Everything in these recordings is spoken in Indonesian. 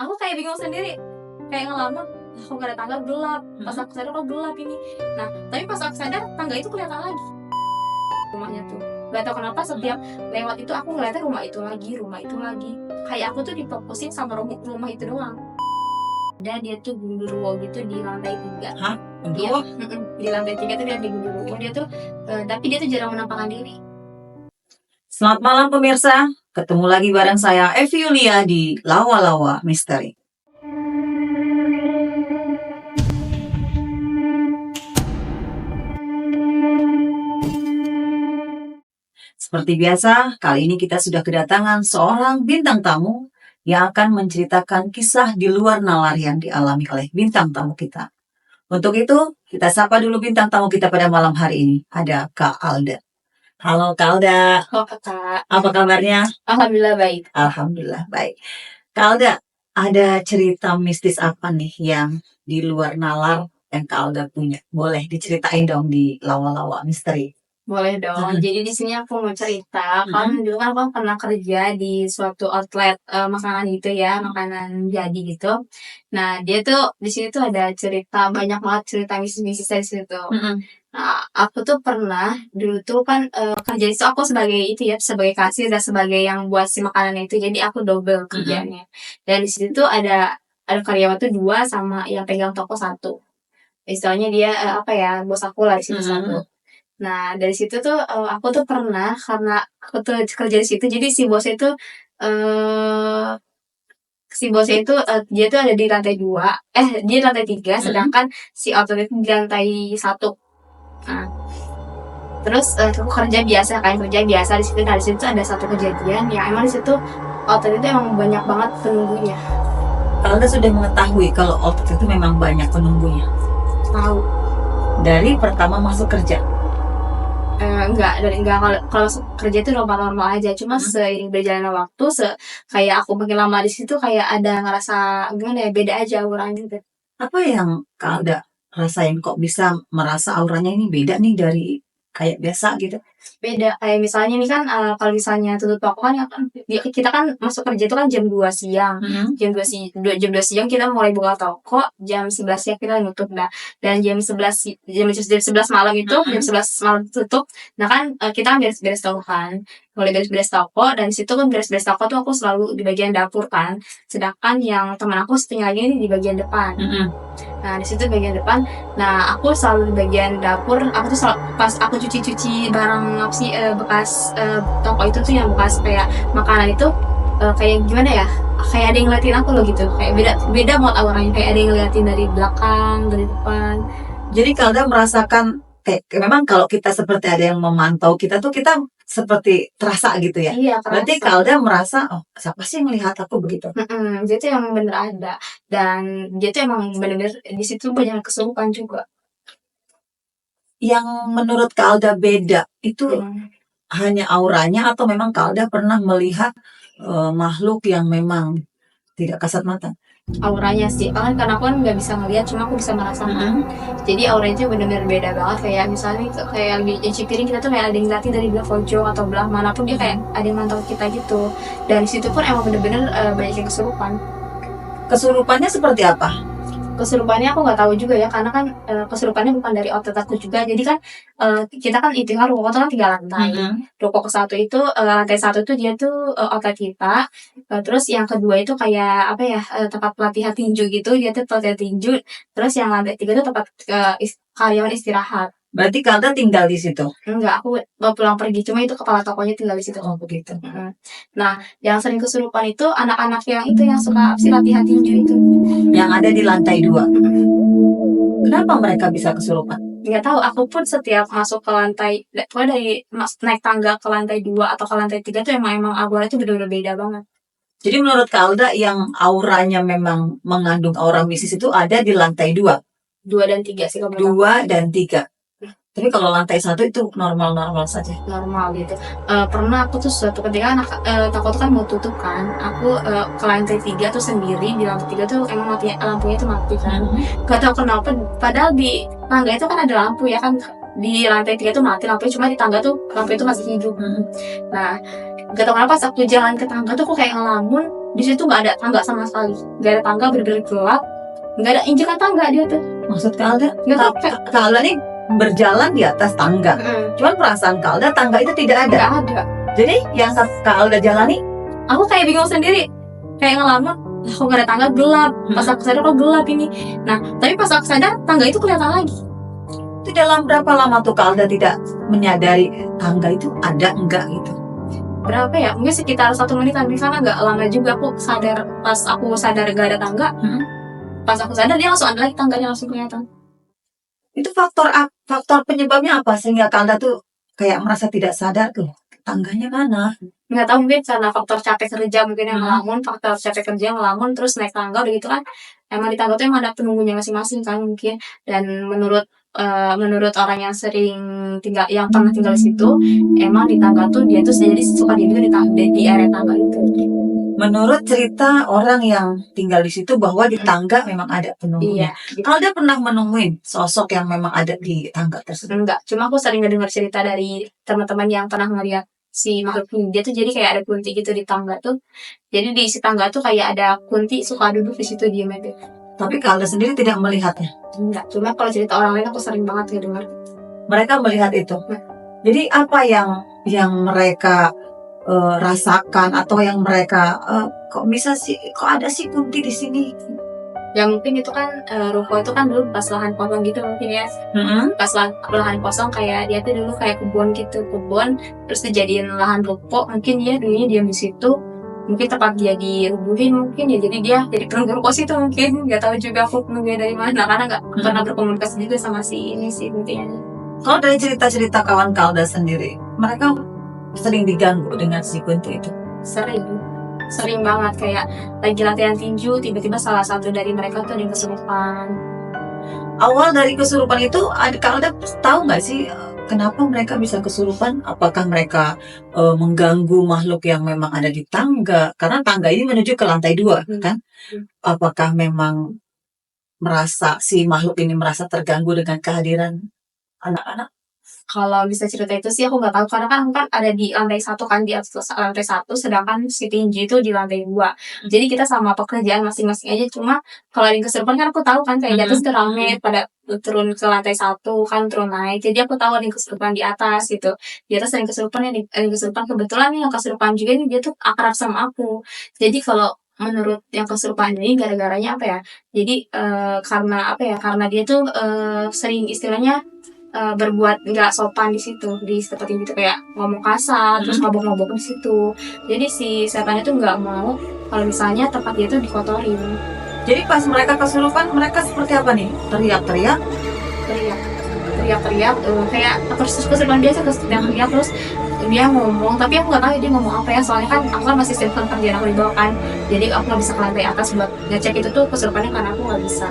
Aku kayak bingung sendiri, kayak ngelamun, "Lah kok gak ada tangga, gelap." Pas aku sadar, "Kok gelap ini?" Nah, tapi pas aku sadar tangga itu kelihatan lagi rumahnya tuh. Gak tau kenapa setiap lewat itu aku ngeliatnya rumah itu lagi. Kayak aku tuh difokusin sama rumah itu doang. Dan dia tuh gundurwo gitu di lantai 3. Hah? Iya, Gundurwo? di lantai 3 tuh dia di gundurwo. Dia tuh tapi dia tuh jarang menampakkan diri. Selamat malam pemirsa, ketemu lagi bareng saya Evi Yulia di Lawa-Lawa Misteri. Seperti biasa, kali ini kita sudah kedatangan seorang bintang tamu yang akan menceritakan kisah di luar nalar yang dialami oleh bintang tamu kita. Untuk itu, kita sapa dulu bintang tamu kita pada malam hari ini. Ada Kak Alda. Halo Kak Alda, Oh, Kak. apa kabarnya? Alhamdulillah baik. Alhamdulillah baik. Kak Alda, ada cerita mistis apa nih yang di luar nalar yang Kak Alda punya? Boleh diceritain dong di Lawa-Lawa Misteri. Boleh dong. Jadi di sini aku mau cerita, kan dulu kan aku pernah kerja di suatu outlet makanan gitu ya, makanan jadi gitu. Nah, dia tuh di sini tuh ada cerita, banyak banget cerita mistis-mistis dari situ. Nah, aku tuh pernah dulu tuh kan kerja di situ aku sebagai itu ya, sebagai kasir dan sebagai yang buat si makanan itu. Jadi aku double kerjanya. Dan di situ tuh ada karyawan tuh 2 sama yang pegang toko 1. Istilahnya dia apa ya, bos aku lah di situ 1. Nah, dari situ tuh aku tuh pernah, karena aku tuh kerja di situ, jadi si bosnya itu dia tuh ada di lantai 2, dia di lantai 3, sedangkan si outlet itu di lantai 1. Nah, terus aku kerja biasa di situ. Nah, di situ ada satu kejadian yang emang di situ outlet itu emang banyak banget penunggunya. Anda sudah mengetahui kalau outlet itu memang banyak penunggunya? Tahu. Dari pertama masuk kerja? Enggak, kalau kerja itu normal-normal aja. Cuma seiring berjalannya waktu, kayak aku makin lama di situ kayak ada ngerasa gimana ya, beda aja auranya gitu. Apa yang Kak Alda rasain kok bisa merasa auranya ini beda nih dari kayak biasa gitu? Beda, kayak misalnya nih kan kalau misalnya tutup toko kan, kita kan masuk kerja itu kan jam 2 siang. Jam 2 siang kita mulai buka toko, jam 11 siang kita nutup. Nah, dan jam 11 malam itu, jam 11 malam tutup. Nah kan kita kan beres-beres toko kan. Mulai beres-beres toko, dan di situ kan beres-beres toko tuh aku selalu di bagian dapur kan. Sedangkan yang teman aku setengah lagi ini di bagian depan. Nah, di situ bagian depan. Nah, aku selalu di bagian dapur. Aku tuh selalu, pas aku cuci barang apa sih bekas toko itu tuh yang bekas kayak makanan itu, kayak gimana ya? Kayak ada yang ngeliatin aku loh gitu. Kayak beda banget auranya. Kayak ada yang ngeliatin dari belakang, dari depan. Jadi Kak Alda merasakan kayak memang kalau kita seperti ada yang memantau kita tuh kita seperti terasa gitu ya? Iya, Berarti terasa. Kak Alda merasa, oh siapa sih yang melihat aku begitu? Dia tuh yang bener ada. Dan dia tuh emang bener-bener di situ banyak kesurupan juga. Yang menurut Kak Alda beda itu hanya auranya atau memang Kak Alda pernah melihat makhluk yang memang tidak kasat mata? Auranya sih, karena aku kan nggak bisa ngeliat, cuma aku bisa merasakan. Jadi auranya itu benar-benar beda banget. Kayak misalnya kayak di cuci piring kita tuh kayak ada yang ngeliatin dari belah pojok atau belah manapun, dia kayak ada yang mantau kita gitu. Dan di situ pun emang bener-bener banyak yang kesurupan. Kesurupannya seperti apa? Kesurupannya aku nggak tahu juga ya, karena kan kesurupannya bukan dari outlet aku juga. Jadi kan kita kan itu kan ruko kan 3 lantai. Ruko ke-1 itu lantai 1 tuh dia tuh outlet kita. Terus yang kedua itu kayak apa ya, tempat pelatihan tinju gitu. Dia tuh pelatihan tinju. Terus yang lantai 3 itu tempat karyawan istirahat. Berarti Kak Alda tinggal di situ? Enggak, aku mau pulang pergi. Cuma itu kepala tokonya tinggal di situ. Oh begitu. Nah, yang sering kesurupan itu anak-anak yang itu yang suka latihan tinju itu. Yang ada di lantai 2. Kenapa mereka bisa kesurupan? Nggak tahu, aku pun setiap masuk ke lantai, pokoknya dari naik tangga ke lantai 2 atau ke lantai 3 tuh emang auranya tuh bener-bener beda banget. Jadi menurut Kak Alda yang auranya memang mengandung aura mistis itu ada di lantai 2? 2 dan 3 sih kalau 2 dan 3. Tapi kalau lantai 1 itu normal-normal saja? Normal gitu. Pernah aku tuh suatu ketika toko tuh kan mau tutup kan, aku ke lantai 3 tuh sendiri. Di lantai 3 tuh emang lampunya tuh mati kan. Gak tau kenapa, padahal di tangga itu kan ada lampu ya kan. Di lantai 3 tuh mati lampunya, cuma di tangga tuh lampu itu masih hidup. Nah, gak tau kenapa pas aku jalan ke tangga tuh aku kayak ngelamun, Di situ nggak ada tangga sama sekali, nggak ada tangga, bener-bener gelap, nggak ada injekan tangga dia tuh. Maksud Kak Alda, Nggak tahu, Kak Alda nih berjalan di atas tangga. Cuman perasaan Kak Alda tangga itu tidak ada. nggak ada. Jadi yang Kak Alda jalani, Aku kayak bingung sendiri, kayak ngelamun, lah kok nggak ada tangga, gelap. Pas aku sadar kok gelap ini. Nah, tapi pas aku sadar tangga itu kelihatan lagi. itu dalam berapa lama tuh Kak Alda tidak menyadari tangga itu ada enggak gitu? Berapa ya? Mungkin sekitar 1 menitan. Di sana nggak lama juga aku sadar. Pas aku sadar gak ada tangga, pas aku sadar dia langsung ada lagi tangganya, langsung kelihatan. Itu faktor penyebabnya apa sehingga Kak Alda tuh kayak merasa tidak sadar tuh tangganya mana? Nggak tahu, mungkin karena faktor capek kerja mungkin yang ngelamun, faktor capek kerja yang ngelamun terus naik tangga udah gitu kan. Emang di tangga tuh emang ada penunggunya masing-masing kan mungkin. Dan menurut orang yang sering tinggal, yang pernah tinggal di situ, emang di tangga tuh dia tuh jadi suka diem di area tangga itu. Menurut cerita orang yang tinggal di situ bahwa di tangga memang ada penunggunya. Iya. Kak Alda pernah menemuin sosok yang memang ada di tangga tersebut? Enggak, cuma aku sering dengar cerita dari teman-teman yang pernah ngeliat si makhluk ini. Dia tuh jadi kayak ada kunti gitu di tangga tuh. Jadi di isi tangga tuh kayak ada kunti suka duduk di situ diem aja. Tapi Kak Alda sendiri tidak melihatnya? Enggak, cuma kalau cerita orang lain aku sering banget ngedengar. Mereka melihat itu. Jadi apa yang mereka rasakan atau yang mereka kok bisa sih, kok ada sih kunti di sini? Ya mungkin itu kan ruko itu kan dulu pas lahan kosong gitu mungkin ya. Pas lahan kosong kayak dia tuh dulu kayak kebun gitu, kebun terus dijadiin lahan ruko. Mungkin dia dulunya diam di situ. Mungkin tempat dia dirubuhin mungkin ya, jadi dia jadi penunggu ruko situ mungkin. Nggak tahu juga aku penunggunya dari mana karena nggak pernah berkomunikasi juga sama si ini sih intinya. Kalau dari cerita-cerita kawan Kak Alda sendiri, mereka sering diganggu dengan si kunti itu? Sering banget, kayak lagi latihan tinju tiba-tiba salah satu dari mereka tuh ada yang kesurupan. Awal dari kesurupan itu Kak Alda tahu nggak sih kenapa mereka bisa kesurupan? Apakah mereka mengganggu makhluk yang memang ada di tangga? Karena tangga ini menuju ke lantai 2 kan? Apakah memang si makhluk ini merasa terganggu dengan kehadiran anak-anak? Kalau bisa cerita itu sih aku nggak tahu, karena kan ada di lantai 1 kan, di atas lantai 1, sedangkan si tinju itu di lantai 2. Jadi kita sama pekerjaan masing-masing aja. Cuma kalau ada yang kesurupan kan aku tahu kan, kayak di atas tuh rame pada turun ke lantai 1 kan, turun naik. Jadi aku tahu ada yang kesurupan di atas gitu. Di atas ada yang kesurupan, ada yang kesurupan. Kebetulan nih yang kesurupan juga nih dia tuh akrab sama aku. Jadi kalau menurut yang kesurupan ini gara-garanya apa ya? Jadi karena apa ya? Karena dia tuh sering istilahnya berbuat nggak sopan di situ, di tempat ini tuh kayak ngomong kasar, terus mabok-mabok di situ. Jadi si setan itu nggak mau kalau misalnya tempat dia tuh dikotorin. Jadi pas mereka kesurupan, mereka seperti apa nih? Teriak-teriak? Teriak-teriak, kayak kesurupan biasa, teriak terus dia ngomong, tapi aku nggak tahu dia ngomong apa ya, soalnya kan aku kan masih simpen kerjaan aku di bawah kan, jadi aku nggak bisa ke lantai atas buat ngecek itu tuh kesurupannya karena aku nggak bisa.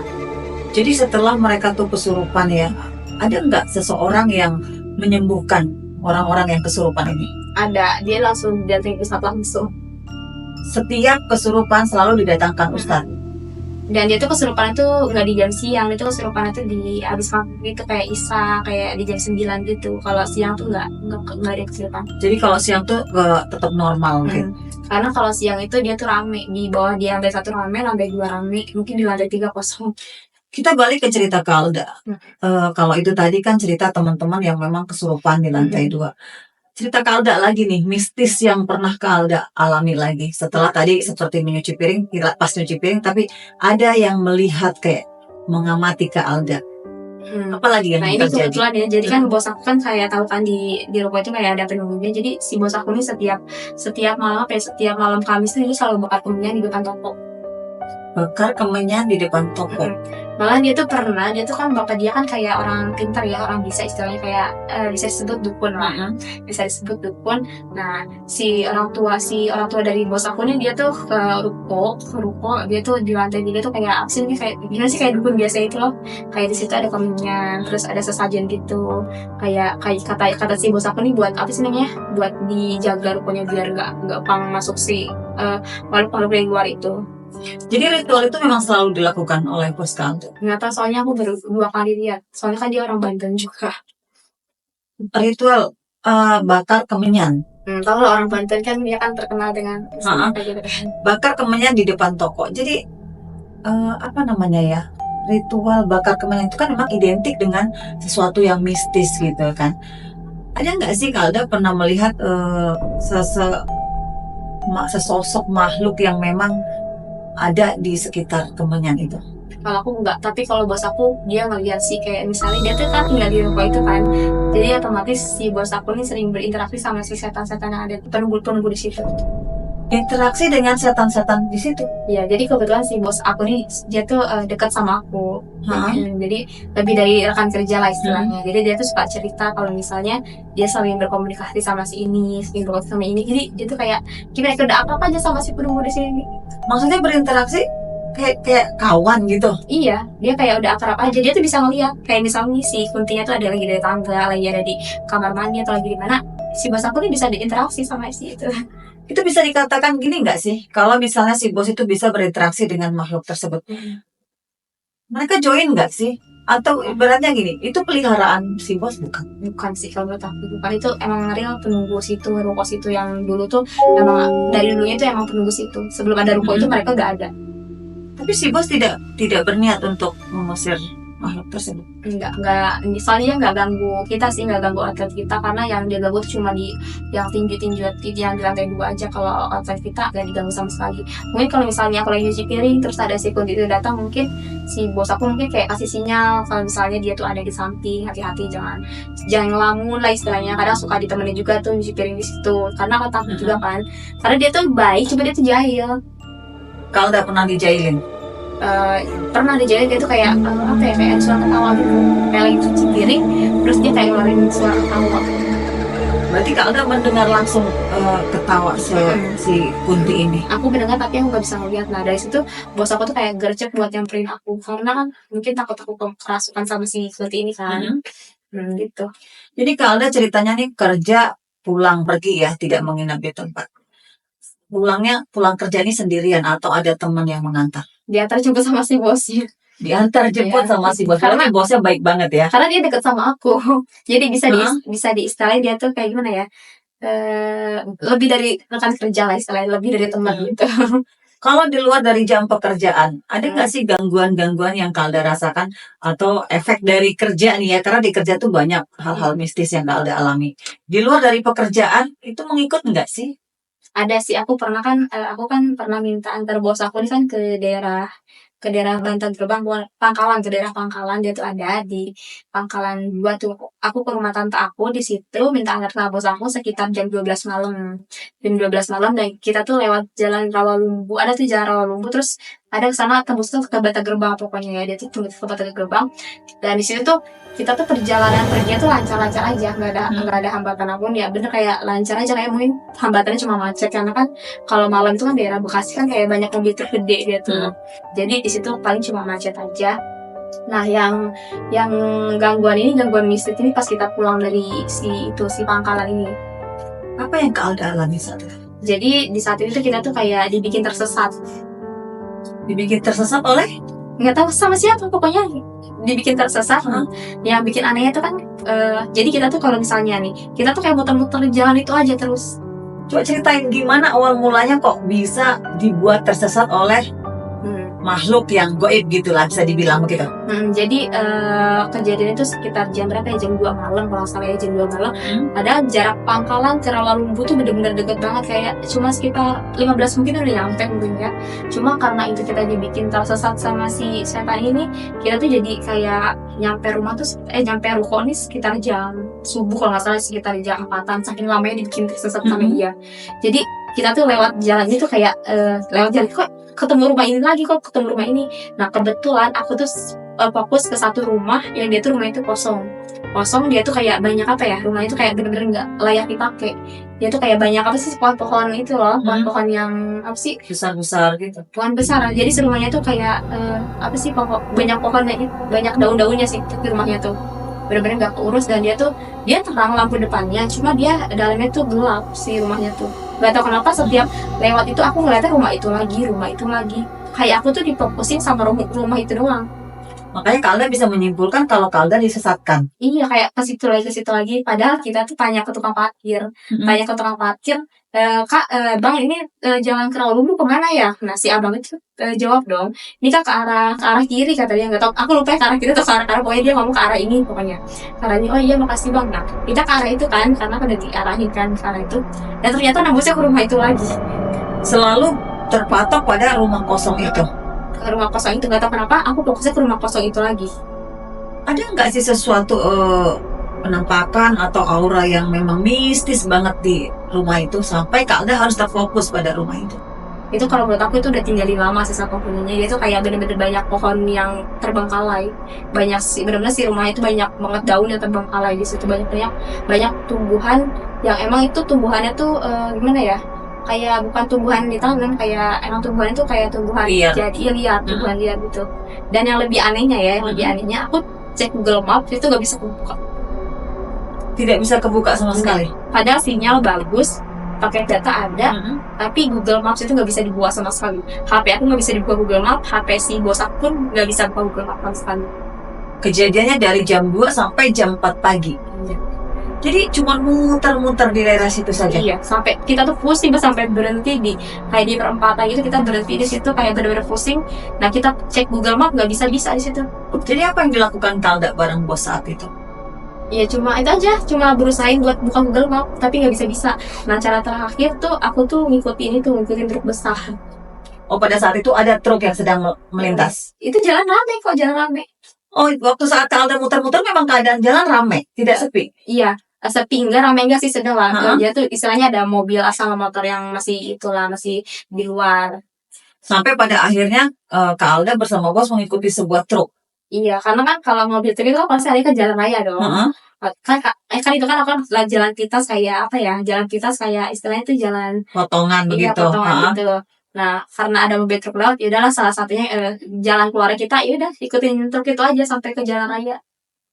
Jadi setelah mereka tuh kesurupan ya, ada nggak seseorang yang menyembuhkan orang-orang yang kesurupan ini? Ada, dia langsung datang ke ustadz langsung. Setiap kesurupan selalu didatangkan ustadz. Dan dia tuh kesurupan itu nggak di jam siang, dia tuh kesurupan itu di abis maghrib gitu, kayak isya, kayak di jam 9 gitu. Kalau siang tuh nggak ada kesurupan. Jadi kalau siang tuh tetap normal gitu. Karena kalau siang itu dia tuh rame, di bawah di lantai 1 rame, lantai 2 rame, mungkin di lantai 3 kosong. Kita balik ke cerita Kak Alda. Kalau itu tadi kan cerita teman-teman yang memang kesurupan di lantai 2. Cerita Kak Alda lagi nih, mistis yang pernah Kak Alda alami lagi. Setelah tadi seperti menyuci piring, pas nyuci piring, tapi ada yang melihat kayak mengamati Kak Alda. Apalagi yang ini terjadi? kebetulan ya, jadi kan bos aku kan saya tahu kan di ruko itu kayak ada penunggunya. Jadi si bos aku ini setiap malam Kamis tuh dia selalu bakar kemenyan di depan toko. Bakar kemenyan di depan toko. Malah dia tuh kan bapak dia kan kayak orang pintar ya, orang bisa, istilahnya kayak bisa disebut dukun lah, bisa disebut dukun. Nah si orang tua dari bos aku nih, dia tuh ke ruko, dia tuh di lantai 3 tuh kayak absen nih, kayak gimana sih, kayak dukun biasa itu loh. Kayak di situ ada kemenyan, terus ada sesajen gitu, kayak kata si bos aku nih, buat apa sih namanya, buat dijaga rukonya biar nggak pang masuk si makhluk dari luar itu. Jadi ritual itu memang selalu dilakukan oleh bos Kak Alda? Nggak tahu, soalnya aku baru 2 kali lihat. Soalnya kan dia orang Banten juga. Ritual bakar kemenyan? Kalau orang Banten kan dia kan terkenal dengan Ha-ha. kayak gitu kan. Bakar kemenyan di depan toko. Jadi apa namanya ya? Ritual bakar kemenyan itu kan memang identik dengan sesuatu yang mistis gitu kan. Ada nggak sih Kalda pernah melihat sesosok makhluk yang memang ada di sekitar kemenyan itu? Kalau aku enggak, tapi kalau bos aku dia ngeliat sih, kayak misalnya dia tuh kan tinggal di ruko itu kan, jadi otomatis si bos aku nih sering berinteraksi sama si setan-setan yang ada penunggu-penunggu di situ. Interaksi dengan setan-setan di situ. Ya, jadi kebetulan si bos aku nih dia tuh dekat sama aku. Ha-ha. Jadi lebih dari rekan kerja lah istilahnya. Jadi dia tuh suka cerita kalau misalnya dia sering berkomunikasi sama si ini, sering berkomunikasi sama ini. Jadi dia tuh kayak gimana, udah apa aja sama si penunggu di sini. Maksudnya berinteraksi kayak kawan gitu. Iya, dia kayak udah akrab aja. Dia tuh bisa ngeliat kayak misalnya si Kuntinya tuh ada lagi di tangga, lagi ada di kamar mandi atau lagi di mana. Si bos aku nih bisa diinteraksi sama si itu. Itu bisa dikatakan gini nggak sih? Kalau misalnya si bos itu bisa berinteraksi dengan makhluk tersebut, mereka join nggak sih? Atau ibaratnya gini, itu peliharaan si bos bukan? Bukan sih kalau menurut aku, bukan. Itu emang real penunggu situ, ruko situ yang dulu tuh emang dari dulunya itu emang penunggu situ. Sebelum ada ruko itu mereka udah ada. Tapi si bos tidak berniat untuk mengusir makhluk tersebut. Enggak, soalnya dia nggak ganggu kita sih, nggak ganggu atlet kita, karena yang dia ganggu tuh cuma di yang tinggi-tinggi yang di lantai 2 aja. Kalau atlet kita nggak diganggu sama sekali. Mungkin kalau misalnya aku lagi nyuci piring terus ada si Kunti itu datang, mungkin si bos aku mungkin kayak kasih sinyal kalau misalnya dia tuh ada di samping, hati-hati, jangan ngelamun lah istilahnya. Kadang suka ditemenin juga tuh nyuci piring di situ, karena aku takut juga kan, karena dia tuh baik, cuma dia tuh jahil. Kalau udah pernah dijailin? Pernah dijahit, dia tuh kayak apa ya, kayak suara ketawa gitu, kayak lagi cuci piring terus dia kayak ngeluarin suara ketawa. Berarti kalau udah mendengar langsung ketawa si Kunti ini. Aku mendengar tapi aku nggak bisa ngeliat. Nah dari situ bos aku tuh kayak gercep buat nyamperin aku, karena kan mungkin takut aku kerasukan sama si Kunti ini kan. Gitu. Jadi kalau udah ceritanya nih kerja pulang pergi ya, tidak menginap di tempat. Pulang kerja ini sendirian atau ada teman yang mengantar? Diantar jemput sama si bosnya. Diantar jemput sama si bos. Karena bosnya baik banget ya. Karena dia deket sama aku. Jadi bisa diistilahkan dia tuh kayak gimana ya? Lebih dari rekan kerja lah istilahnya, lebih dari teman gitu. Kalau di luar dari jam pekerjaan, ada nggak sih gangguan-gangguan yang Kalda rasakan atau efek dari kerja nih ya? Karena di kerja tuh banyak hal-hal mistis yang Kalda alami. Di luar dari pekerjaan itu mengikut nggak sih? Ada sih, aku kan pernah minta antar bos aku nih kan ke daerah Banten Gerbang, Pangkalan, ke daerah Pangkalan. Dia tuh ada di Pangkalan 2 tuh. Aku ke rumah tante aku di situ minta antar sama bos aku sekitar jam 12 malam. Jam 12 malam dan kita tuh lewat jalan Rawalumbu. Ada tuh jalan Rawalumbu, terus ada ke sana tembus tuh ke Bata Gerbang pokoknya ya. Dia tuh tembus ke Bata Gerbang. Dan di situ tuh kita tuh perjalanan perginya tuh lancar-lancar aja, nggak ada hambatan apapun ya, bener kayak lancar aja. Kayak mungkin hambatannya cuma macet, karena kan kalau malam itu kan daerah Bekasi kan kayak banyak mobil truk gede gitu. Jadi di situ paling cuma macet aja. Nah yang gangguan mistis ini pas kita pulang dari si Pangkalan ini. Apa yang Kalda alami saat itu? Jadi di saat itu kita tuh kayak dibikin tersesat. Dibikin tersesat oleh? Nggak tahu sama siapa, pokoknya dibikin tersesat. Yang bikin anehnya tuh kan jadi kita tuh kalau misalnya nih, kita tuh kayak muter-muter di jalan itu aja terus. Coba ceritain gimana awal mulanya kok bisa dibuat tersesat oleh makhluk yang goib gitu lah, bisa dibilang begitu. Jadi kejadian itu sekitar jam berapa ya, jam 2 malam kalau salah ya, jam 2 malam. Ada jarak Pangkalan ke Rawalumbu tuh bener-bener deket banget, kayak cuma sekitar 15 mungkin udah nyampe mungkin ya. Cuma karena itu kita dibikin tersesat sama si setan ini, kita tuh jadi kayak nyampe ruko nih sekitar jam subuh kalau nggak salah, sekitar jam 4-an, saking lamanya dibikin tersesat sama dia. Jadi kita tuh lewat jalan itu kayak lewat jalan kok ketemu rumah ini. Nah kebetulan aku tuh fokus ke satu rumah yang rumah itu kosong. Dia tuh kayak banyak apa ya, rumahnya tuh kayak bener-bener nggak layak dipakai. Dia tuh kayak banyak apa sih, pohon-pohon itu loh, pohon-pohon yang apa sih, besar-besar gitu. Pohon besar. Jadi rumahnya tuh kayak apa sih, banyak pohonnya, banyak daun-daunnya sih di rumahnya tuh. Bener-bener nggak keurus, dan dia terang lampu depannya, cuma dia dalamnya tuh gelap si rumahnya tuh. Gak tau kenapa setiap lewat itu aku ngeliatnya rumah itu lagi. Kayak aku tuh difokusin sama rumah itu doang. Makanya Kak Alda bisa menyimpulkan kalau Kak Alda disesatkan. Iya, kayak ke situ lagi. Padahal kita tuh tanya ke tukang parkir. Tanya ke tukang parkir, Kak, Bang ini jalan ke Rawabuntu kemana ya? Nah si abang itu jawab dong, ini Kak ke arah kiri kata dia. Nggak tahu, aku lupa ya ke arah kiri atau ke arah kanan. Pokoknya dia ngomong ke arah ini pokoknya. Ke arah ini, oh iya makasih Bang. Nah kita ke arah itu kan, karena udah diarahin kan ke arah itu. Dan ternyata nembusnya ke rumah itu lagi. Selalu terpatok pada rumah kosong itu. Ke rumah kosong itu, nggak tahu kenapa aku fokusnya ke rumah kosong itu lagi. Ada nggak sih sesuatu penampakan atau aura yang memang mistis banget di rumah itu sampai Kak Alda harus terfokus pada rumah itu? Itu kalau menurut aku itu udah tinggalin lama sih sama penghuninya. Dia tuh kayak bener-bener banyak pohon yang terbengkalai, banyak sih, bener-bener sih rumah itu banyak banget daun yang terbengkalai. Di situ banyak tumbuhan yang emang itu tumbuhannya tuh gimana ya, kayak bukan tumbuhan ditanam, kayak emang tumbuhan itu kayak tumbuhan Liar. jadi liar, tumbuhan liar gitu. Dan yang lebih anehnya aku cek Google Maps itu gak bisa kebuka. Tidak bisa kebuka sama sekali. Padahal sinyal bagus, pakai data ada, tapi Google Maps itu nggak bisa dibuka sama sekali. HP aku nggak bisa dibuka Google Maps, HP si bos aku pun nggak bisa buka Google Maps sama sekali. Kejadiannya dari jam 2 sampai jam 4 pagi. Iya. Jadi cuma muter-muter di daerah situ saja. Iya, sampai kita tuh pusing sampai berhenti di kayak di perempatan gitu, kita berhenti di situ kayak benar-benar pusing. Nah kita cek Google Maps nggak bisa di situ. Jadi apa yang dilakukan Kak Alda bareng bos saat itu? Ya cuma itu aja, cuma berusahain buat buka Google Maps tapi nggak bisa. Nah cara terakhir tuh aku tuh ngikutin truk besar. Oh, pada saat itu ada truk yang sedang melintas. Itu jalan rame. Oh, waktu saat Kak Alda muter-muter memang keadaan jalan ramai, tidak sepi. Iya, sepi enggak, rame enggak sih, sedang lah. Ha-ha. Dia tuh istilahnya ada mobil sama motor yang masih di luar. Sampai pada akhirnya Kak Alda bersama bos mengikuti sebuah truk. Iya, karena kan kalau mobil truk itu kan pasti ada ke jalan raya dong. Ha-ha. Kan itu kan aku jalan pintas kayak apa ya? Jalan pintas kayak istilahnya itu jalan Potongan begitu. potongan Ha-ha. gitu. Nah, karena ada mobil truk lewat, ya udahlah salah satunya jalan keluar kita, ya udah ikutin truk itu aja sampai ke jalan raya.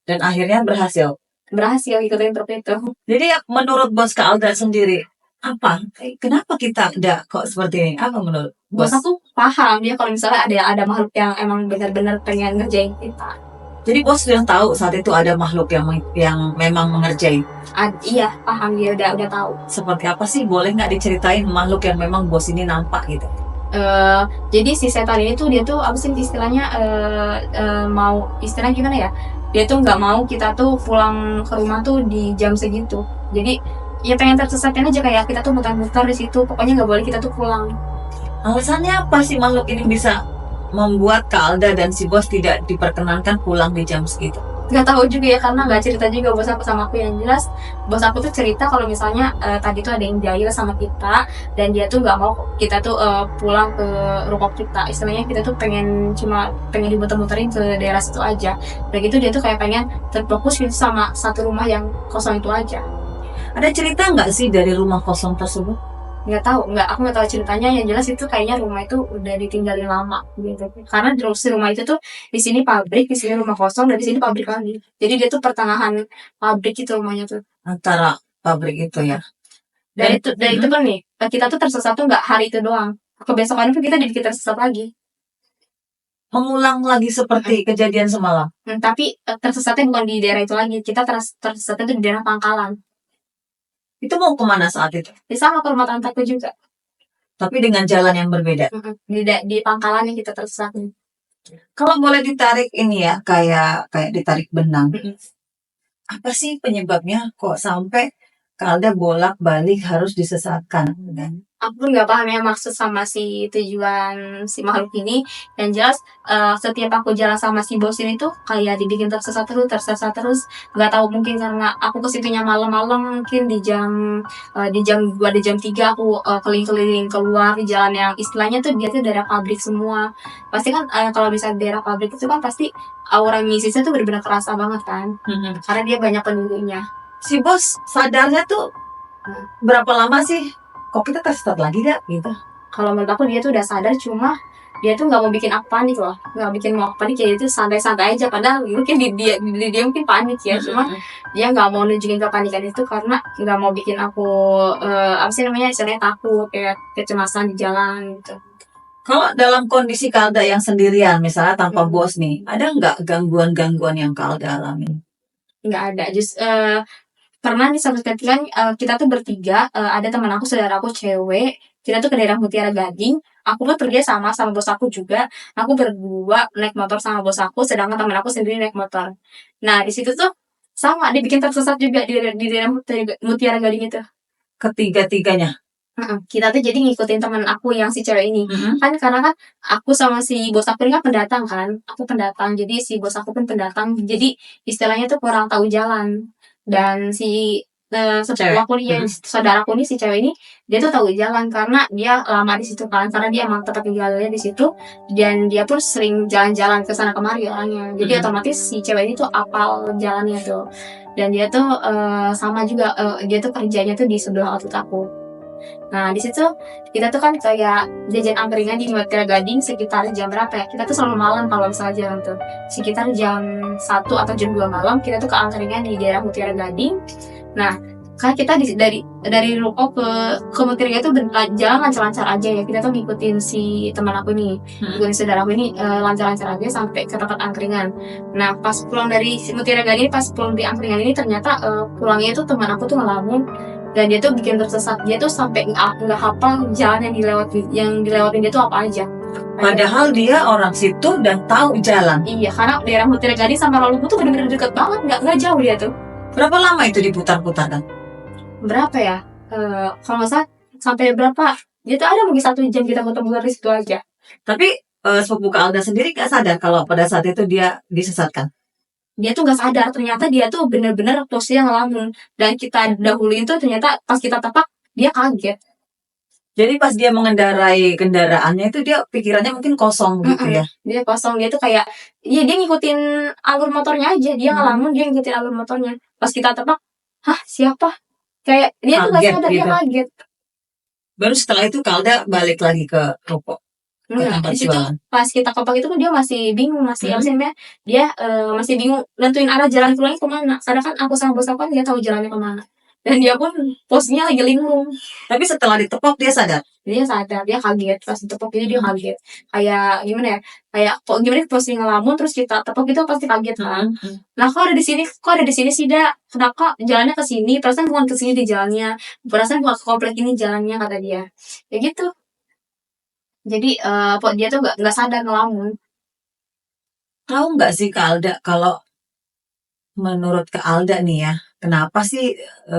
Dan akhirnya berhasil. Berhasil ikutin truk itu. Jadi menurut bos Kak Alda sendiri, apa? Kenapa kita ada kok seperti ini? Apa menurut Bos bos? aku paham dia kalau misalnya ada makhluk yang emang benar-benar pengen ngerjain kita. Jadi bos sudah tahu saat itu ada makhluk yang memang mengerjai. Iya, paham, dia udah tahu. Seperti apa sih? Boleh nggak diceritain makhluk yang memang bos ini nampak gitu? Jadi si setan ini tuh dia tuh apa sih istilahnya, mau istilahnya gimana ya? Dia tuh nggak mau kita tuh pulang ke rumah tuh di jam segitu. Jadi ya pengen tersesatin aja, kayak kita tuh muter-muter di situ. Pokoknya nggak boleh kita tuh pulang. Alasannya apa sih makhluk ini bisa membuat Kak Alda dan si bos tidak diperkenankan pulang di jam segitu? Nggak tahu juga ya, karena nggak cerita juga bos aku sama aku. Yang jelas bos aku tuh cerita kalau misalnya tadi tuh ada yang jahil sama kita, dan dia tuh nggak mau kita tuh pulang ke rumah kita. Istilahnya kita tuh pengen dimuter-muterin ke daerah situ aja. Udah gitu dia tuh kayak pengen terfokus gitu sama satu rumah yang kosong itu aja. Ada cerita nggak sih dari rumah kosong tersebut? Aku nggak tahu ceritanya. Yang jelas itu kayaknya rumah itu udah ditinggalin lama gitu, karena di rumah itu tuh di sini pabrik, di sini rumah kosong, dan di sini pabrik lagi. Jadi dia tuh pertengahan pabrik itu rumahnya tuh. Antara pabrik itu ya. Dari itu kan nih, kita tuh tersesat tuh nggak hari itu doang, kebesokan itu kita tersesat lagi. Mengulang lagi seperti kejadian semalam. Tapi tersesatnya bukan di daerah itu lagi, kita tersesatnya tuh di daerah Pangkalan. Itu mau kemana saat itu? Di sama ke rumah tanteku juga. Tapi dengan jalan yang berbeda. Di Pangkalan yang kita tersesat. Kalau boleh ditarik ini ya, kayak ditarik benang. Apa sih penyebabnya kok sampai Kak Alda bolak-balik harus disesatkan? Aku pun nggak paham ya maksud sama si tujuan si makhluk ini. Yang jelas setiap aku jalan sama si bos ini tuh kayak dibikin tersesat terus. Nggak tahu, mungkin karena aku kesitunya malam-malam, mungkin di jam 2, di jam 3 aku keliling-keliling keluar di jalan yang istilahnya tuh dia tuh daerah pabrik semua. Pasti kan kalau misalnya daerah pabrik itu kan pasti aura mistisnya tuh benar-benar kerasa banget kan, karena dia banyak penduduknya. Si bos sadarnya tuh berapa lama sih? Kok kita tersesat lagi gak gitu? Kalau menurut aku dia tuh udah sadar, cuma dia tuh nggak mau bikin aku panik loh, nggak bikin mau aku panik, ya itu santai-santai aja. Padahal mungkin dia mungkin panik ya, cuma dia nggak mau nunjukin kepanikan itu karena nggak mau bikin aku apa sih namanya, istilahnya takut, kayak kecemasan di jalan gitu. Kalau dalam kondisi Kalda yang sendirian, misalnya tanpa Hmm. bos nih, ada nggak gangguan-gangguan yang Kalda alami? Nggak ada. Pernah nih satu ketika kita tuh bertiga, ada teman aku, saudara aku cewek, kita tuh ke daerah Mutiara Gading. Aku kan pergi sama bos aku juga. Aku berdua naik motor sama bos aku, sedangkan teman aku sendiri naik motor. Nah, di situ tuh sama, dibikin tersesat juga di daerah Mutiara Gading itu. Ketiga-tiganya. Kita tuh jadi ngikutin teman aku yang si cewek ini. Kan karena kan aku sama si bos aku ini kan pendatang kan. Aku pendatang, jadi si bos aku pun pendatang. Jadi istilahnya tuh kurang tahu jalan. Dan si sepupu Cewek. aku nih, yang saudaraku nih, si cewek ini, dia tuh tahu jalan karena dia lama di situ kan. Karena dia emang tempat tinggalnya di situ, dan dia pun sering jalan-jalan ke sana kemari orangnya. Jadi otomatis si cewek ini tuh apal jalannya tuh. Dan dia tuh sama juga, dia tuh kerjanya tuh di sebelah outlet aku. Nah, di situ kita tuh kan kayak jajan angkringan di Mutiara Gading sekitar jam berapa ya? Kita tuh selalu malam kalau misalnya jalan tuh. Sekitar jam 1 atau jam 2 malam kita tuh ke angkringan di daerah Mutiara Gading. Nah, kan kita dari ruko ke Mutiara itu jalan lancar-lancar aja ya. Kita tuh ngikutin si teman aku ini, ngikutin saudara aku ini, lancar-lancar aja sampai ke tempat angkringan. Nah, pas pulang dari Mutiara Gading, pas pulang di angkringan ini ternyata pulangnya itu teman aku tuh ngelamun, dan dia tuh bikin tersesat. Dia tuh sampai nggak hafal jalan yang dilewatin dia tuh apa aja. Padahal dia orang situ dan tahu jalan. Iya, karena daerah Mutiara Gading sama Lalubu tuh bener-bener deket banget, nggak jauh dia tuh. Berapa lama itu diputar-putarkan? Berapa ya? Kalau nggak salah sampai berapa? Dia tuh ada mungkin 1 jam kita muter-muter di situ aja. Tapi sepupu Kalda sendiri nggak sadar kalau pada saat itu dia disesatkan. Dia tuh nggak sadar, ternyata dia tuh bener-bener posisinya ngelamun. Dan kita dahuluin tuh ternyata pas kita tepak, dia kaget. Jadi pas dia mengendarai kendaraannya itu dia pikirannya mungkin kosong gitu ya. Dia kosong, dia tuh kayak, ya dia ngikutin alur motornya aja. Dia ngelamun, dia ngikutin alur motornya. Pas kita tepak, hah siapa? Kayak dia tuh nggak Kaget sadar, dia gitu. kaget. Baru setelah itu Kalda balik lagi ke ruko, ke tempat Di situ jualan. pas kita kepak itu kan dia masih bingung, masih apa sih namanya? Dia masih bingung nentuin arah jalan pulangnya kemana. Karena kan aku sama bos aku kan dia tahu jalannya kemana. Dan dia pun posnya lagi linglung. Tapi setelah ditepok dia sadar. Dia sadar, dia kaget pas ditepok itu, dia kaget. Kayak gimana ya? Kayak kok gimana posisi ngelamun terus kita tepok itu pasti kaget kan. Nah, kok ada di sini sih, Dak? Kenapa jalannya ke sini? Perasaan bukan ke sini di jalannya. Perasaan bukan ke komplek ini jalannya, kata dia. Ya gitu. Jadi kok dia tuh nggak sadar ngelamun. Tahu nggak sih Kalda kalau menurut ke Alda nih ya, kenapa sih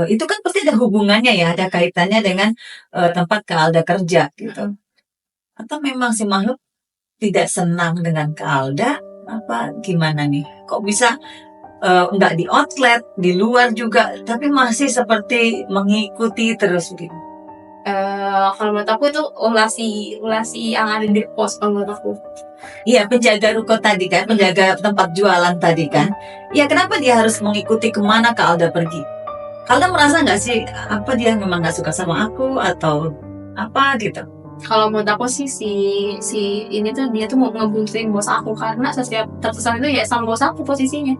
itu kan pasti ada hubungannya ya, ada kaitannya dengan tempat ke Alda kerja gitu. Atau memang si makhluk tidak senang dengan ke Alda, apa gimana nih? Kok bisa nggak di outlet, di luar juga, tapi masih seperti mengikuti terus gitu. Kalau menurut aku itu ulasi yang ada di pos, kalau menurut aku. Iya, penjaga ruko tadi kan, penjaga tempat jualan tadi kan. Iya, kenapa dia harus mengikuti kemana Kak Alda pergi? Kak Alda merasa nggak sih, apa dia memang nggak suka sama aku atau apa gitu? Kalau menurut aku sih si ini tuh dia tuh mau ngebuntutin bos aku, karena setiap tersesat itu ya sama bos aku posisinya.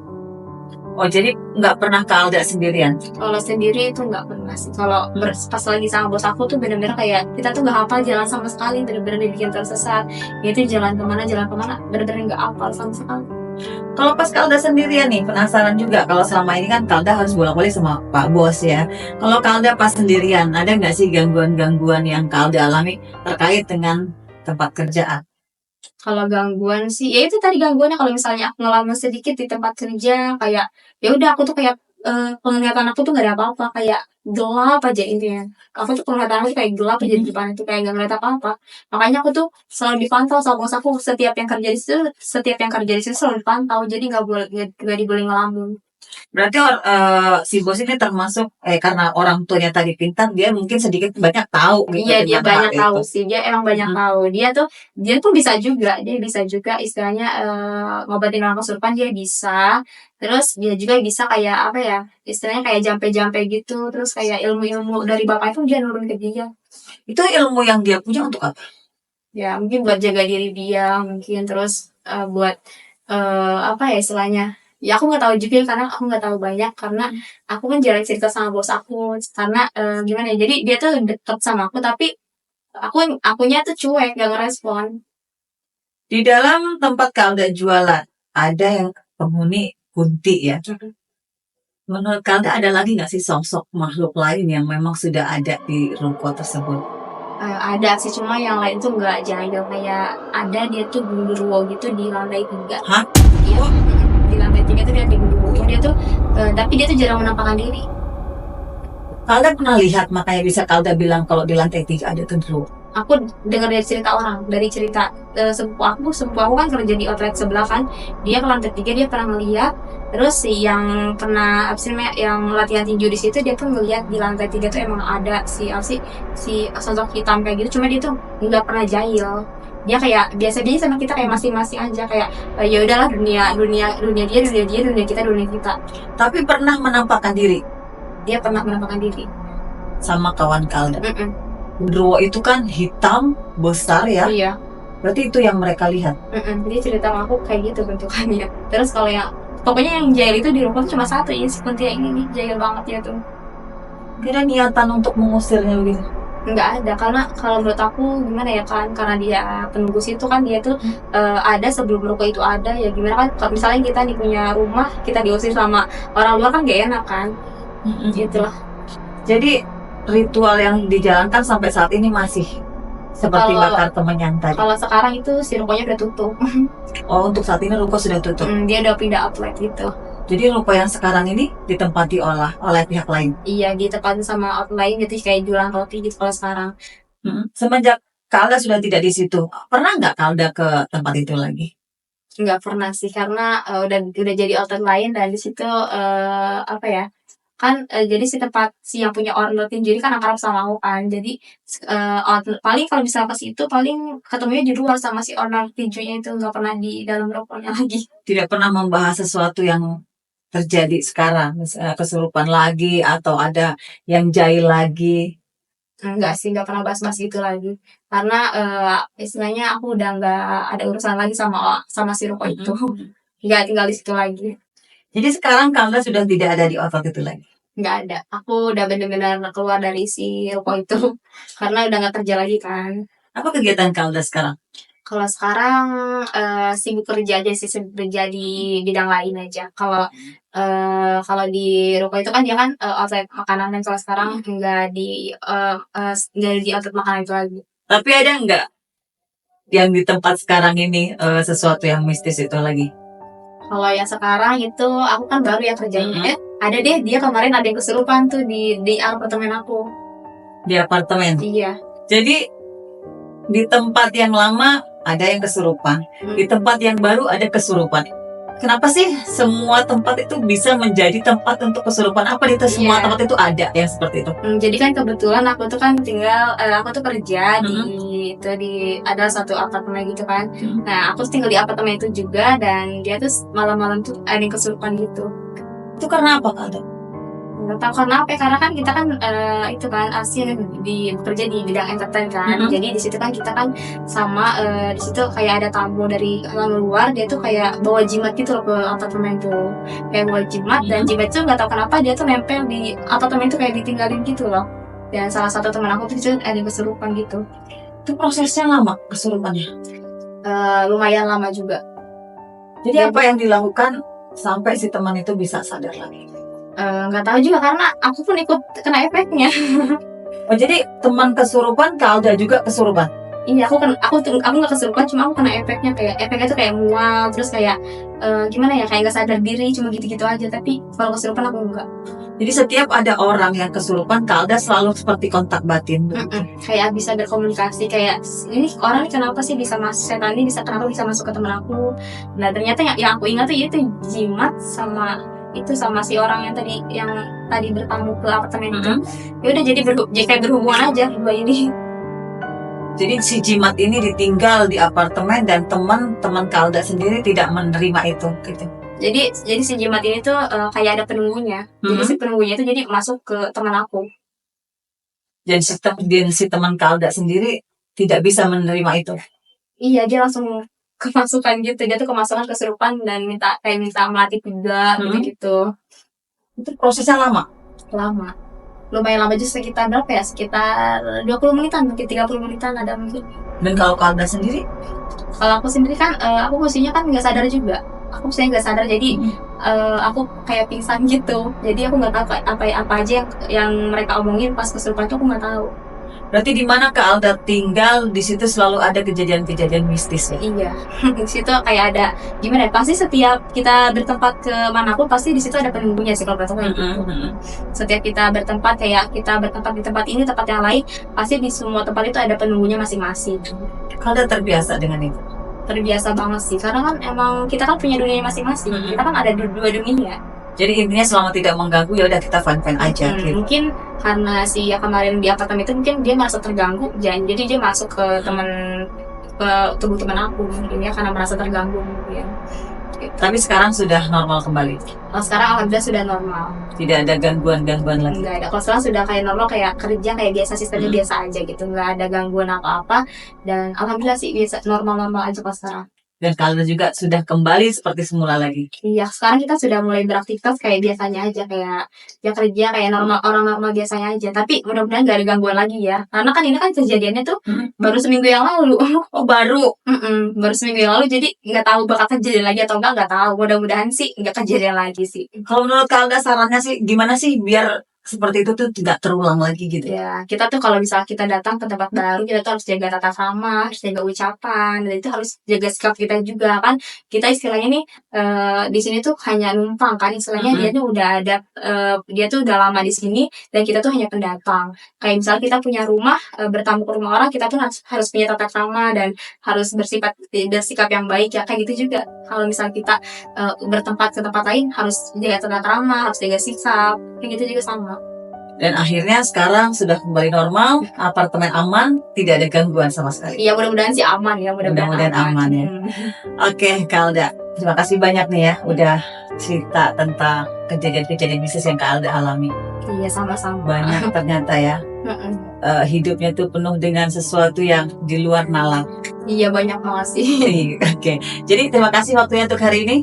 Oh, jadi nggak pernah Kak Alda sendirian? Kalau sendiri itu nggak pernah sih. Kalau pas lagi sama bos aku tuh bener-bener kayak kita tuh nggak hafal jalan sama sekali, bener-bener dibikin tersesat. Itu jalan kemana, bener-bener nggak hafal sama sekali. Kalau pas Kak Alda sendirian nih, penasaran juga. Kalau selama ini kan Kak Alda harus bolak-balik sama Pak Bos ya. Kalau Kak Alda pas sendirian, ada nggak sih gangguan-gangguan yang Kak Alda alami terkait dengan tempat kerjaan? Kalau gangguan sih, ya itu tadi gangguannya kalau misalnya aku ngelamun sedikit di tempat kerja, kayak ya udah aku tuh kayak penglihatan aku tuh gak ada apa-apa, kayak gelap aja intinya. Aku tuh penglihatan aku kayak gelap aja di depan itu, kayak gak ngeliat apa-apa. Makanya aku tuh selalu dipantau sama bos aku, setiap yang kerja di situ selalu dipantau, jadi gak diboleh ngelamun. Berarti si bos ini termasuk karena orang tuanya tadi pintar, dia mungkin sedikit banyak tahu gitu. Iya, dia tentang banyak hal tahu itu. sih. Dia emang banyak tahu. Dia tuh bisa juga istilahnya ngobatin orang kesurupan, dia bisa. Terus dia juga bisa kayak apa ya? Istilahnya kayak jampe-jampe gitu. Terus kayak ilmu-ilmu dari bapak itu dia nurun ke dia. Itu ilmu yang dia punya untuk apa? Ya, mungkin buat jaga diri dia, mungkin terus buat apa ya istilahnya? Ya aku nggak tahu juga ya, karena aku nggak tahu banyak, karena aku kan jarang cerita sama bos aku, karena gimana ya? Jadi dia tuh deket sama aku, tapi Akunya tuh cuek, gak ngerespon. Di dalam tempat Kalda jualan, ada yang penghuni kunti ya. Menurut Kalda ada lagi nggak sih sosok makhluk lain yang memang sudah ada di ruko tersebut? Ada sih, cuma yang lain tuh nggak jahil. Kayak ada dia tuh genderuwo gitu di lantai 3. Hah? Iya, di lantai 3 tuh dia di genderuwo. Dia tuh tapi dia tuh jarang menampakkan diri. Kalda pernah lihat, makanya bisa Kalda bilang kalau di lantai 3 ada genderuwo. Aku dengar dari cerita orang, dari cerita sepupu aku kan kerja di outlet sebelah kan, dia ke lantai 3 dia pernah melihat. Terus si yang pernah yang latihan tinju di situ, dia tuh ngelihat di lantai 3 tuh emang ada si sosok hitam kayak gitu, cuma dia tuh nggak pernah jahil. Dia kayak biasa-biasa sama kita, kayak masing-masing aja, kayak ya udahlah, dunia kita. Tapi pernah menampakkan diri? Dia pernah menampakkan diri sama kawan Kalda. Genderuwo itu kan hitam, besar ya. Iya. Berarti itu yang mereka lihat. Dia cerita sama aku kayak gitu bentukannya. Terus kalau yang pokoknya yang jahil itu di rumah cuma satu ya, si kunti yang ini nih, jahil banget ya tuh. Kira niatan untuk mengusirnya begitu? Nggak ada, karena kalau menurut aku gimana ya kan, karena dia penunggu situ kan, dia tuh ada sebelum ruko itu ada ya. Gimana kan kalau misalnya kita nih punya rumah, kita diusir sama orang luar kan gak enak kan. Gitu lah. Jadi ritual yang dijalankan sampai saat ini masih seperti bakar temen yang tadi? Kalau sekarang itu si rukonya udah tutup. Oh, untuk saat ini ruko sudah tutup? Dia udah pindah outlet gitu. Jadi ruko yang sekarang ini ditempati oleh pihak lain? Iya, ditempati sama outlet lain, jadi kayak jualan roti gitu kalau sekarang. Semenjak Kalda sudah tidak di situ, pernah nggak Kalda ke tempat itu lagi? Nggak pernah sih, karena udah jadi outlet lain, dan di situ apa ya kan, jadi si yang punya outlet tinju kan akrab sama aku kan, jadi paling kalau misalnya ke situ paling ketemunya di luar sama si owner tinjunya itu, nggak pernah di dalam rukonya lagi. Tidak pernah membahas sesuatu yang terjadi sekarang, misalnya kesurupan lagi atau ada yang jahil lagi? Enggak sih, nggak pernah bahas-bahas gitu lagi, karena istilahnya aku udah nggak ada urusan lagi sama si ruko itu. Nggak tinggal di situ lagi. Jadi sekarang Kalda sudah tidak ada di outlet itu lagi? Nggak ada. Aku udah benar-benar keluar dari si ruko itu karena udah nggak kerja lagi kan. Apa kegiatan Kalda sekarang? Kalau sekarang sibuk kerja aja sih, sibuk kerja di bidang lain aja. Kalau di ruko itu kan dia kan outlet makanan, dan kalau sekarang nggak di outlet makanan itu lagi. Tapi ada nggak yang di tempat sekarang ini sesuatu yang mistis itu lagi? Kalau yang sekarang itu aku kan baru ya kerjanya. Ada deh, dia kemarin ada yang kesurupan tuh di apartemen aku. Di apartemen? Iya. Jadi di tempat yang lama ada yang kesurupan, di tempat yang baru ada kesurupan. Kenapa sih semua tempat itu bisa menjadi tempat untuk kesurupan? Apa itu semua tempat itu ada yang seperti itu? Jadi kan kebetulan aku tuh kan aku tuh kerja di ada satu apartemen gitu kan. Nah, aku tinggal di apartemen itu juga, dan dia tuh malam-malam tuh ada yang kesurupan gitu. Itu karena apa, Kak? Nggak tahu karena apa, karena kan kita kan itu kan asli bekerja di bidang entertain kan. Jadi di situ kan kita kan sama di situ kayak ada tamu dari orang luar, dia tuh kayak bawa jimat gitu loh ke apartemen tuh, kayak bawa jimat, dan jimat tuh nggak tahu kenapa dia tuh nempel di apartemen tuh, kayak ditinggalin gitu loh. Dan salah satu teman aku tuh ada kesurupan gitu. Itu prosesnya lama kesurupannya? Lumayan lama juga. Jadi apa yang dilakukan sampai si teman itu bisa sadar lagi? Nggak tahu juga, karena aku pun ikut kena efeknya. Oh, jadi teman kesurupan, Kalda juga kesurupan? Iya, aku nggak kesurupan, cuma aku kena efeknya. Kayak efeknya tuh kayak mual, terus kayak gimana ya, kayak nggak sadar diri, cuma gitu-gitu aja. Tapi kalau kesurupan aku enggak. Jadi setiap ada orang yang kesurupan, Kalda selalu seperti kontak batin. Kayak bisa berkomunikasi, kayak ini orang ini kenapa sih bisa masuk, setan ini kenapa bisa masuk ke teman aku. Nah, ternyata yang aku ingat tuh itu jimat sama si orang yang tadi bertamu ke apartemen itu. Ya udah, jadi kayak berhubungan aja dua ini. Jadi si jimat ini ditinggal di apartemen, dan teman-teman Kalda sendiri tidak menerima itu gitu. Jadi si jimat ini tuh kayak ada penunggunya. Jadi si penunggunya itu jadi masuk ke teman aku. Dan si teman Kalda sendiri tidak bisa menerima itu? Iya, dia langsung kemasukan gitu. Dia tuh kemasukan kesurupan dan minta melatih kuda gitu. Itu prosesnya lama? Lama. lumayan lama juga, sekitar berapa ya, sekitar 20 menitan, mungkin 30 menitan ada mungkin. Dan kalau Kalda sendiri? Kalau aku sendiri kan, aku posisinya kan nggak sadar juga. Aku posisinya nggak sadar, jadi aku kayak pingsan gitu. Jadi aku nggak tahu apa aja yang mereka omongin pas kesurupan itu, aku nggak tahu. Berarti di mana Kak Alda tinggal, di situ selalu ada kejadian-kejadian mistis ya? Iya, di situ kayak ada gimana ya? Pasti setiap kita bertempat ke manapun pasti di situ ada penunggunya sih kalau kata kayak gitu. Setiap kita bertempat di tempat ini, tempat yang lain, pasti di semua tempat itu ada penunggunya masing-masing. Kalda terbiasa dengan itu? Terbiasa banget sih, karena kan emang kita kan punya dunia masing-masing. Kita kan ada dua dunia. Jadi intinya selama tidak mengganggu ya udah kita fine-fine aja gitu. Mungkin karena si kemarin di apartemen itu mungkin dia merasa terganggu, jadi dia masuk ke tubuh teman aku mungkin ya, karena merasa terganggu mungkin. Gitu. Tapi sekarang sudah normal kembali? Kalau sekarang alhamdulillah sudah normal. Tidak ada gangguan-gangguan lagi? Enggak ada. Kalau sekarang sudah kayak normal, kayak kerja kayak biasa, sistemnya biasa aja gitu. Enggak ada gangguan apa-apa. Dan alhamdulillah sih biasa, normal-normal aja kalau sekarang. Dan Kalda juga sudah kembali seperti semula lagi? Iya, sekarang kita sudah mulai beraktivitas kayak biasanya aja, kayak ya kerja kayak normal, orang normal biasanya aja. Tapi mudah-mudahan gak ada gangguan lagi ya, karena kan ini kan kejadiannya tuh baru seminggu yang lalu. Oh baru? Baru seminggu yang lalu, jadi nggak tahu bakal kejadian lagi atau nggak tahu. Mudah-mudahan sih nggak kejadian lagi sih. Kalau menurut Kalda sarannya sih gimana sih biar seperti itu tuh tidak terulang lagi gitu? Ya, kita tuh kalau misalnya kita datang ke tempat baru, kita tuh harus jaga tata krama, harus jaga ucapan, dan itu harus jaga sikap kita juga kan. Kita istilahnya nih di sini tuh hanya numpang kan, istilahnya dia tuh udah ada, dia tuh udah lama di sini dan kita tuh hanya pendatang. Kayak misalnya kita punya rumah, bertamu ke rumah orang, kita tuh harus punya tata krama dan harus bersikap yang baik ya, kayak gitu juga. Kalau misalnya kita bertempat ke tempat lain, harus jaga tata krama, harus jaga sikap, kayak gitu juga sama. Dan akhirnya sekarang sudah kembali normal, apartemen aman, tidak ada gangguan sama sekali. Iya, mudah-mudahan sih aman ya, mudah-mudahan aman ya. Oke, Kalda, terima kasih banyak nih ya, udah cerita tentang kejadian-kejadian mistis yang Kalda alami. Iya, sama-sama. Banyak ternyata ya. Hidupnya tuh penuh dengan sesuatu yang di luar nalar. Iya, banyak banget sih. Oke, jadi terima kasih waktunya untuk hari ini.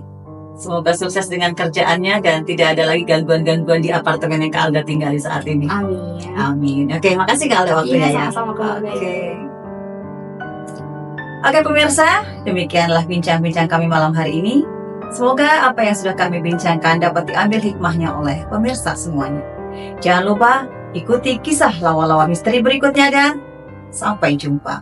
Semoga sukses dengan kerjaannya dan tidak ada lagi gangguan-gangguan di apartemen yang Kak Alda tinggali saat ini. Amin. Amin. Oke, makasih Kak Alda waktunya ya. Sama-sama. Oke pemirsa, demikianlah bincang-bincang kami malam hari ini. Semoga apa yang sudah kami bincangkan dapat diambil hikmahnya oleh pemirsa semuanya. Jangan lupa ikuti kisah lawa-lawa misteri berikutnya dan sampai jumpa.